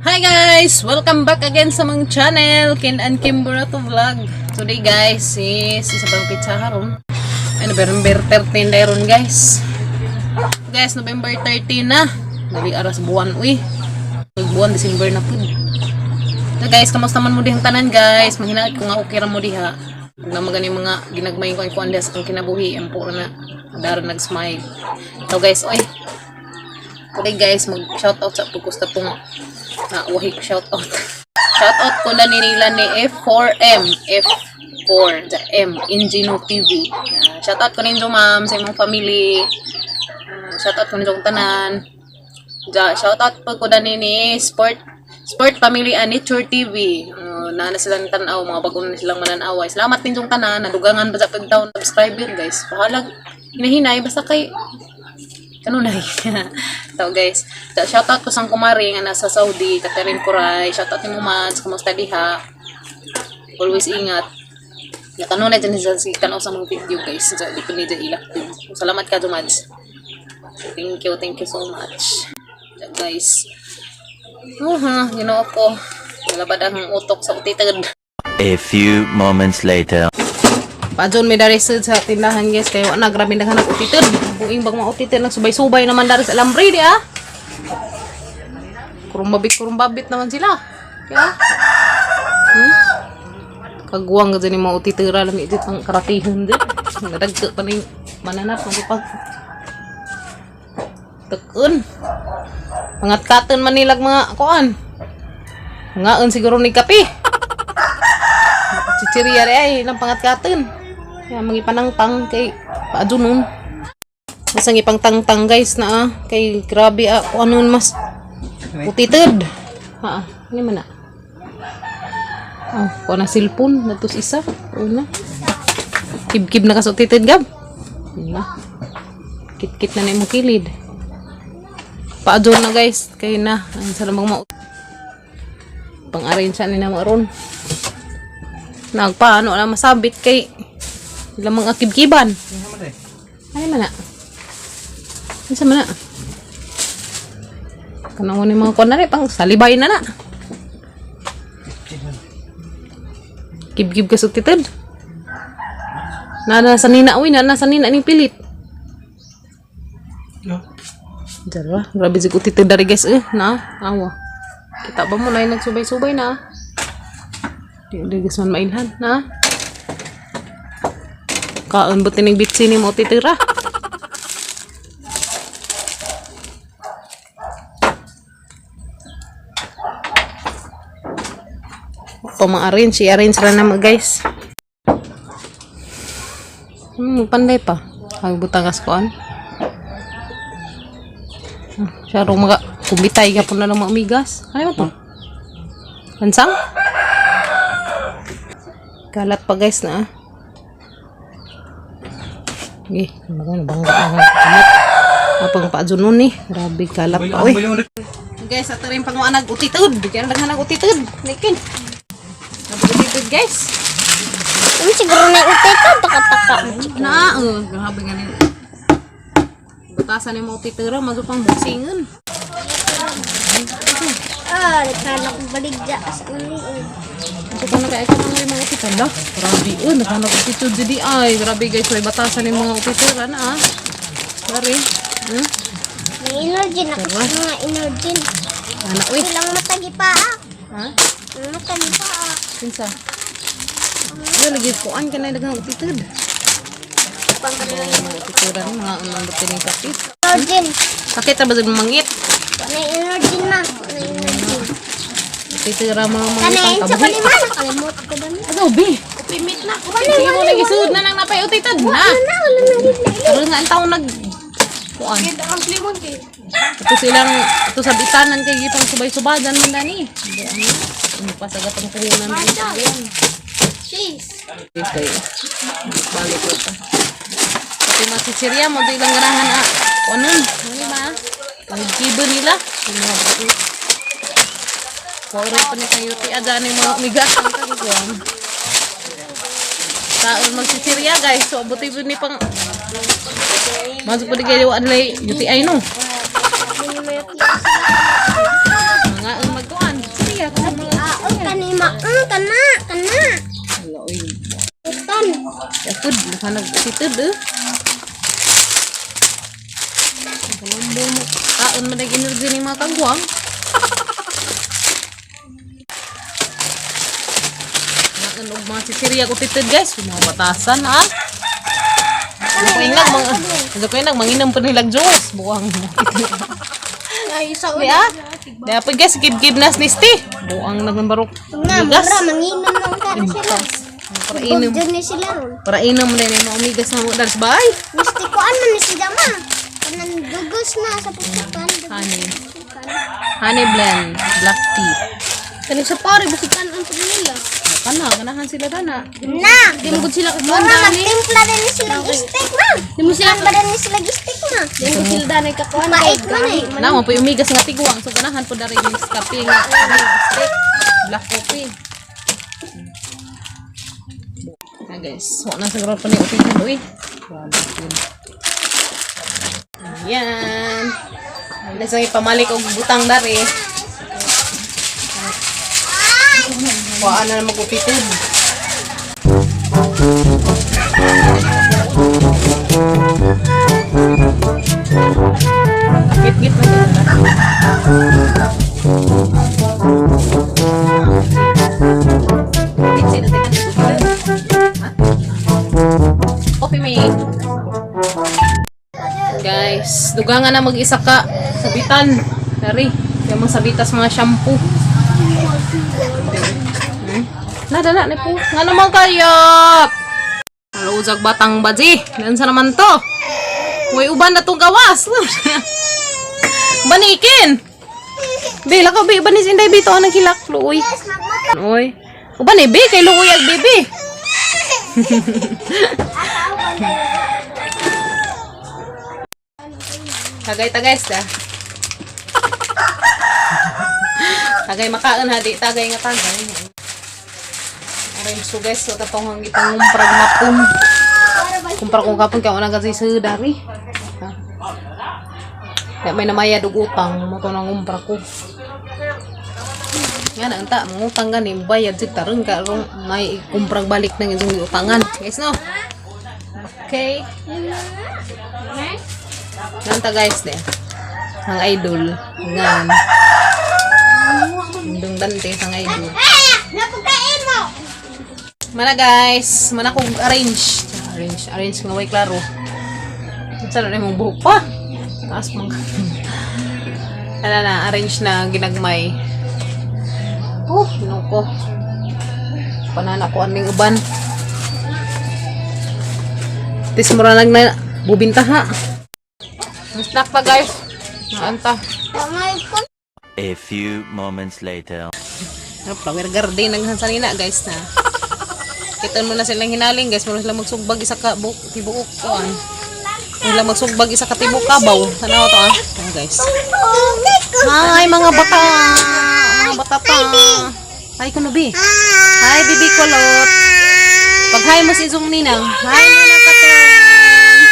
Hi guys! Welcome back again sa mga channel Kin and Kim Burato Vlog. Today guys is isabang pizza haron. Ay November 13 dayron guys. Guys, November 13 na. Dali aras buwan uy. Buwan December na pud. So guys, kamusta man mo dihang tanan guys? Manghinaot ko nga okay ra mo diha. Kung na magani mga ginagmay ko ang kuandes kung kinabuhi ang puro na daron nag-smile. So guys, oy. Today guys, mag-shoutout sa pagkusta pong wahi ko shoutout. Shoutout ko na nila ni F4M. F4, the M, Ingeno TV. Shoutout ko ninyo ma'am sa imong family. Shoutout ko ninyo tanan. Shoutout po ko na ni Sport Family and Nature TV. Na silang tanaw, mga bagong na silang mananaway. Salamat ninyong tanan. Nadugangan ba sa pagtaon subscriber guys. Pahalag, hinahinay, basta kay kanunay. So guys, shoutout ko sang kumari nga nasa Saudi, Catherine Kuray. Shoutout ni mo Mads, kamusta diha? Always ingat. Ya kanunay din sa tanaw sa mga video guys. Sa di pili ila. Salamat ka do Mads. Thank you so much. So, guys. Ginoo ko. Nalabad ang utok sa utitad. A few moments later. Pajon may dari sa tindahan guys kayo ana grabe naghanap utitid. Buing bang mga utitid nagsubay-subay naman dari sa alambre di ah. Kurumbabit naman sila. Kaya Kaguwang gud ni mga utitid ra lami dit ang karatihon dit. Nadagto pa ning mananap magipag tekun. Mangat-katon manilag mga kuan. Ngaon siguro ni kape. Ciciriya ay lang pangat-katon. Kaya magipanangtang kay paadunon. Masang ipangtangtang guys na kay grabe kung anon mas utitid. Ini mana? Kuha na cellphone natus isa. Una. Kib-kib na kas utitid gab. Una. Kit-kit na mo kilid. Paadun na guys kay na ang sarang pang-arrange ni na maron. Nagpaano na masabit kay lamang akib-kiban. Ay mana? Isa mana? Kanang ni mga kon na pang salibay na na. Kib-kib ka sutitid. Nasa nina ning pilit. Jara, grabe sig utitid dari guys na. Awa. Kita ba mo na nagsubay-subay na? Di guys man mailhan na. Kaon buti ning bitsi ni mo titira. I-arrange ra na mo guys. Panday pa. Ang butangas koan. Saro mga kumbitay ka po na lang mga umigas. Ano ba to? Lansang? Kalat pa guys na magana bangga na apang paadunon ni grabe kalat pa oy guys ato rin panguanag utitid kaya naghanag utitid likin utitid guys siguro na utitid taka-taka na grabe ganin batasan ni mo utitid ra masupang buksingon naghanap ko baligya sa Ito pa na kaya ito ng mga utitid na. Grabe, naghanap utitid di ay. Grabe guys, may batasan ng mga utitid na Grabe. May energy na kasi mga energy. Ilang matagi pa Ilang matagi pa Pinsa? Lagi kuan ka na dagang utitid. Pang kanila Mga utitid na mga unang butin ng kapis. energy. Sakit na ba sa mangit? May energy na. Utitid na mga Kanayin sa kabuhi. kalima. Nakalimot ko ba na? Adobe. Pimit na. Sige mo nang isuod na nang napay utitid na. Pero nga ang taong kuan. Ito silang, ito sa bitanan kay gipang subay-subadan man dani. Ano pa sa gatang puhunan ng sabihan. Cheese. Okay. Balik ko pa. Pati masisirya mo, ito ilang ganahan Ano ba? Ang kibo nila. Kore pa ni kayo ti aga ni mga umigas ang kagawang. Taon magsisirya guys. So buti po ni pang masuk po di kayo anlay UTI no. Mga magkuhan. Hanap si Tudu. Taon mo na energy ni mga kagwang. Nakan og mga sisiriya ko titud guys. Mga batasan ha. Ano ko inag manginom pa nilag juice. Buwang mo. Ay, isa Kaya, dapat guys, give nas nisti. Buang nagbarok. na, mura, manginom lang ka na sila. Para inom. Bugdyan ni sila ron. Para inom na yung mga umigas na mudars bay. Misti ko ano ni sila ma. Kanang dugos na sa pupukan. Honey. Honey blend. Black tea. Kani sa pare, bukitan ang nila. Kanahan sila na. Na! Di mo sila Mura, magtimpla din ni sila gistik ma. Di mo sila ba din ni sila gistik ma. Di mo sila danay kakuan. Bait man eh. Na mo po umigas nga tiguang. So kanahan po na rin yung kape nga. Steak. Black coffee. Na guys. Wala na siguro pa ni Upi dito eh. Ayan. Nasa ipamalik og butang dari. Wala na naman kupitid. Git-git na dyan. Coffee mate. Guys, dugangan na mag-isa ka. Sabitan. Dari. Yung mga sabitas mga shampoo. Nada na po. Nga naman kayat. Maluzag batang baji. Lansa naman to. Uy, uban na itong gawas. Banikin. Bila ka, banis inday bito ang nagkilak. Luoy. Uy. Uban eh, kay luoy ag baby. Tagay-tagay dah. Tagay makaan hadi. Tagay nga tagay. Aray so guys, so katong itong umprag mapun. Kumpara kong kapon kaya wala kasi dari. Kaya may namaya dugutang mo to nang umpra ko. Nga na anta, mangutang gani bayad si tarong ka rong may kumprag balik nang isang utangan. Guys no. Okay. Nanta guys de. Ang idol. Ngan. Indong dante sang idol. Napukain mo! Mana guys, mana ko arrange nga way klaro. Saan na mong buhok pa? Taas mong na, arrange na ginagmay. Nuko. Panana ko aning uban. Tis mura nag na bubinta ha. Snack pa guys. Naanta. A few moments later. Flower garden naghansanina guys na. Kita mo na silang hinaling guys, muna sila magsugbag isa ka tibuok kuan. Sila magsugbag isa ka tibuok kabaw. Sana to ah. Ayan, guys. Hi mga bata. Mga bata pa. Hi kuno bi. Hi bibi kulot. Pag hi mo si Zong Ninang. Hi Ninang Catherine.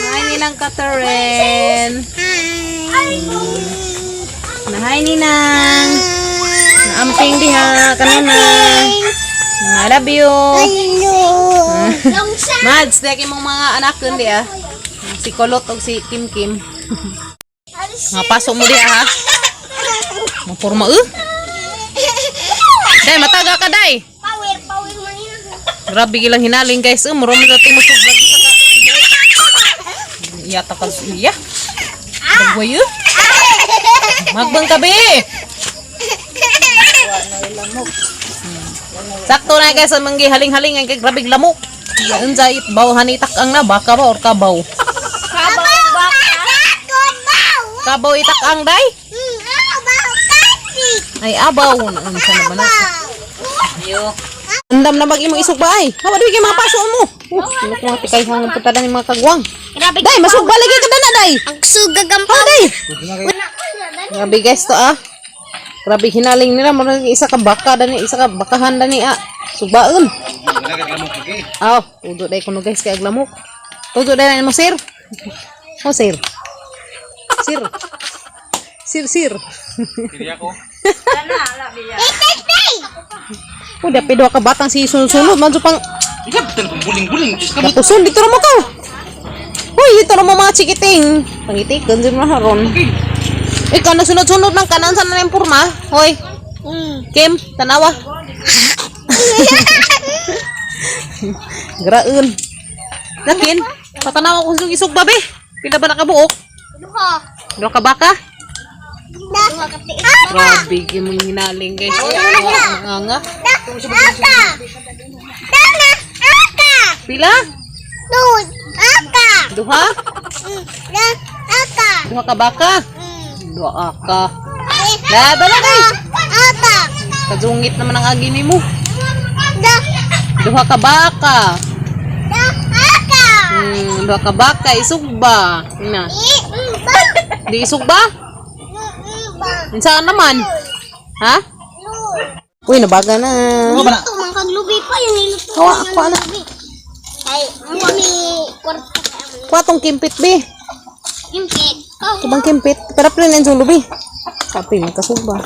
Hi Ninang Catherine. Hi Ninang. Naamping diha kanana. I love you. Mads, dahil mong mga anak yun di ah. Si Kulot o si Kim Kim. Nga pasok mo di ah ha. Mapurma Day, mataga ka day. Power manina. Grabe gilang hinaling guys. Marami natin mo sublag sa ka. Iyata ka iya. Dagway Magbang kabi. Sakto na guys ang manggi haling-haling ang grabig lamok. Yan sa itbaw hanitak ang na baka ba or kabaw? Kabaw itak ang day? Ay abaw na unsa na bana. Yo. Andam na mag imong isog ba ay? Hawa di kay mga paso mo. Ano ko ati kay hangong putada ni mga kagwang. Day masug baligi ka na day. Ang sugag ang Day. Grabe guys to ah. Grabe hinaling nila mo isa ka baka dani isa ka bakahan dani subaon. Aw, udo day kuno guys kay aglamok. Udo day mo sir. Oh sir. Sir. Sir. Pili ako. Udah pedo ka batang si sunod man pang Kapuson, dito naman ka. Uy, dito naman mga chikiting. Pangitikan, dito na haron. Ikaw na sunod-sunod ng kanan sana na yung purma. Hoy, Kim, tanawa. Graun. Lakin, patanawa ko sa isog babe. Pila ba nakabuok? Dua ka baka? Grabe, yung mga hinaling guys. Nga. Pila? Duha? Duha ka baka? Dua ka. Dada na guys. Kazungit naman ang agini mo. Duha ka baka. Duha ka baka, isog ba? Ina. Di isog ba? Saan naman? Ha? Uy, nabaga na. Ito, mangkaglubi pa yung niluto. Hawa, ako na. Ay, ang kami kwarta. Kwatong kimpit, be. Kimpit. Oh, Kubang kimpit. Pero pala na yung lubi. Kapi, magkasugba.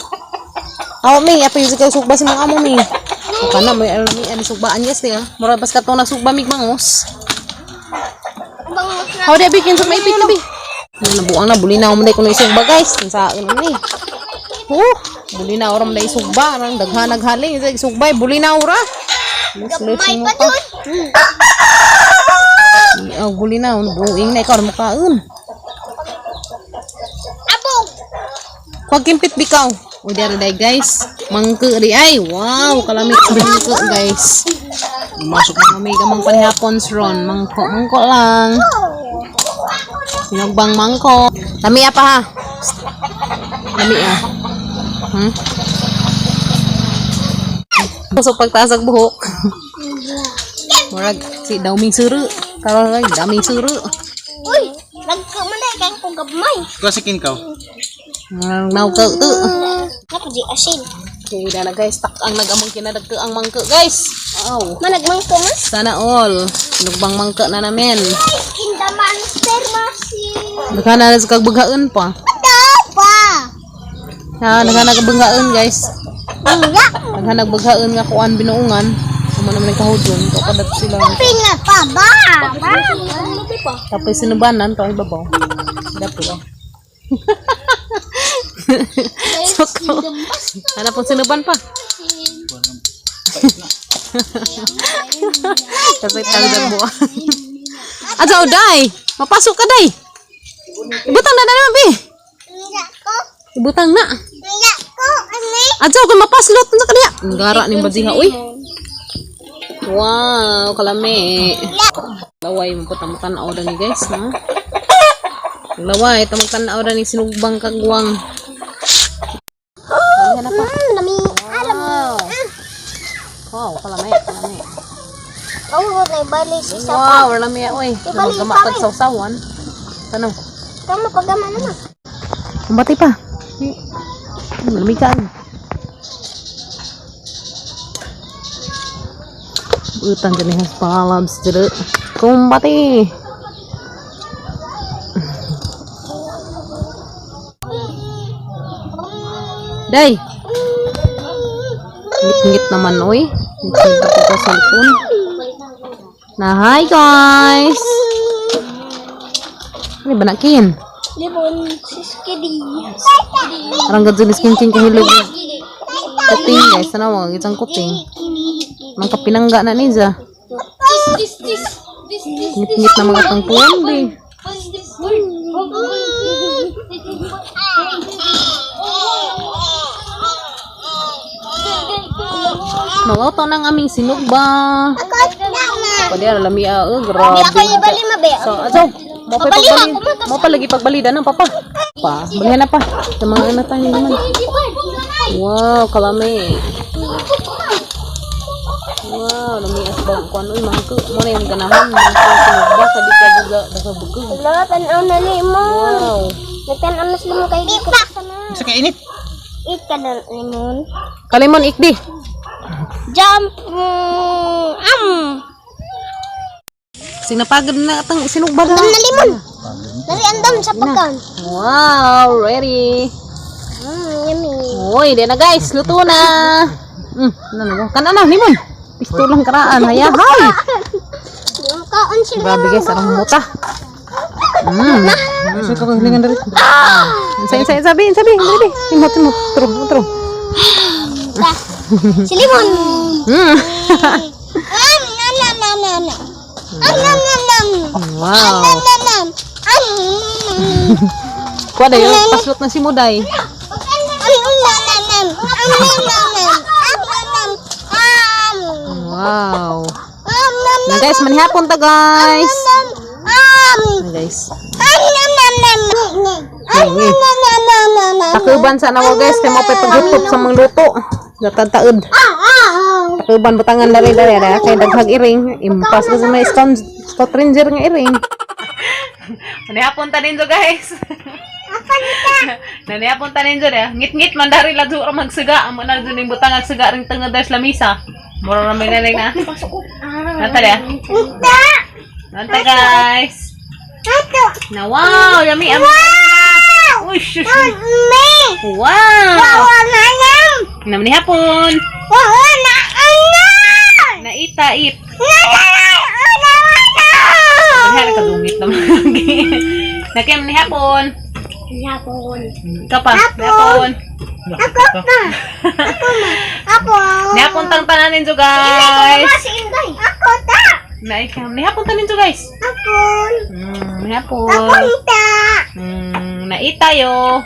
Awa, may. Api yung sugba si mga amo, may. Maka na, may ano sugbaan yes, niya. Mura pas katong nagsugba, mig mangos. Hawa, di, bikin sa maipit na, be. Nabuang na, buli na ako mo na isugba, guys. Saan ano, eh. Buli na ora mo na isugba. Arang daghanag-haling. Isugba, buli na ora. gamay pa dun. Buli na, buing na ikaw na makaon. Abong. Huwag kimpit bikaw. O dara day guys. Mangke di ay. Wow, kalamit sa mangke guys. Masok na kami kamang panihapons ron. Mangko lang. Sinagbang mangko. Lami apa ha? Lami ah. So pagtasag buhok. Murag si daming suru. Karon lagi daming suru. Uy, nagkamanday kang kong gamay. Klasikin ka. Now ka tu. Apa di asin? Okay, na guys, tak ang nagamang kinadag ang mangke guys. Oh. Managmangko mas. Sana all. Nugbang mangke na namin. Kindaman termasi. Nagana na sa kagbagaon pa. Apa? Ha, nagana kagbagaon guys. Enggak. Nagana kagbagaon nga kuan binuungan. Sama naman ang kahudyon. To kadat sila. Pinga pa ba? Tapos sinubanan to ibabaw. Dapo lang. Soko. Ano pong sinuban pa? Kasi tanggal mo. Adso, day. Mapasok ka, day. Ibutang na naman, be. Enggak ko. Ibutang na. Enggak ko. Ani. Adso, kung mapaslot na kaniya. Ang gara ni Badiha, uy. Wow, kalami. Laway mo po tamang-tanaw ni guys, ha? Laway, tamang-tanaw ni sinugbang kagwang. Ano pa? Lami. Wow. Wow, kalami. Oh, na balik sa isa. Wow, lami, uy. Gama pag sausawan. Tanong. Kamu pagama naman. Kumbati pa. Lami ka. Utang jenis palam sederet. Kumbati. Day. Ngit naman oy. Ngit ko sa cellphone. Nah, hi guys. Ini banakin. Libon siskedi. Orang jenis kincing kahilog. Kuting guys, sana isang kuting. Mangka pinangga na niya. Ngit-ngit na mga tangpuan be. Maluto ng aming sinugba. Pwede na lami grabe. Ako ibali mabe. So, aso, mo pa lagi pagbalida ng papa. Pa, balihan na pa. Sa mga anak tayo naman. Wow, kalami. Wow, lami asbang kuan uy mangko. Mo na yung ganahan, mangko sinugba sa di ka juga nakabugog. Wala tan-aw na ni mo. Wow. Nagtan-aw na sila mo kay di pa sana. Sa kainit. Eat ka na limon. Kalimon ikdi. Jump. Sinapagad na atang sinugba na. Dam na limon. Dari andam sa pakan. Wow, ready. Yummy. Uy, di na guys, luto na. Ano na, kana na limon. Pistulang karaan, hayahay. Kaon sila. Grabe guys, arang muta. Kasi ko kahilingan dari. Sabihin. Dali. Timot. Tro. Si Limon. Wow. Kuha na yun, paslot na si Muday. Wow. Na guys, manihapon ta guys. Na guys. Takuban sa nawa guys, kaya mo pa paghutot sa mga luto. Datataod. Takuban butangan dari kaya daghag iring. Impas ko sa may Scout Ranger nga iring. Manihapon ta ninyo guys. Nanihapon ta ninyo ngit-ngit man dari ladyo magsuga. Amo na dun yung butangag suga ring tengah dari lamisa. Mura na may nanay na. Nanta dia. Nanta guys. Na wow, yummy. Uy, shush. Wow. Namni hapon. Naitaip. Nangyari ka dungit naman lagi. Nakim ni hapon. Kapag hapon. Nihapon tang tananin jo guys. Nihapon tanin jo guys. Nihapon. Naitayo.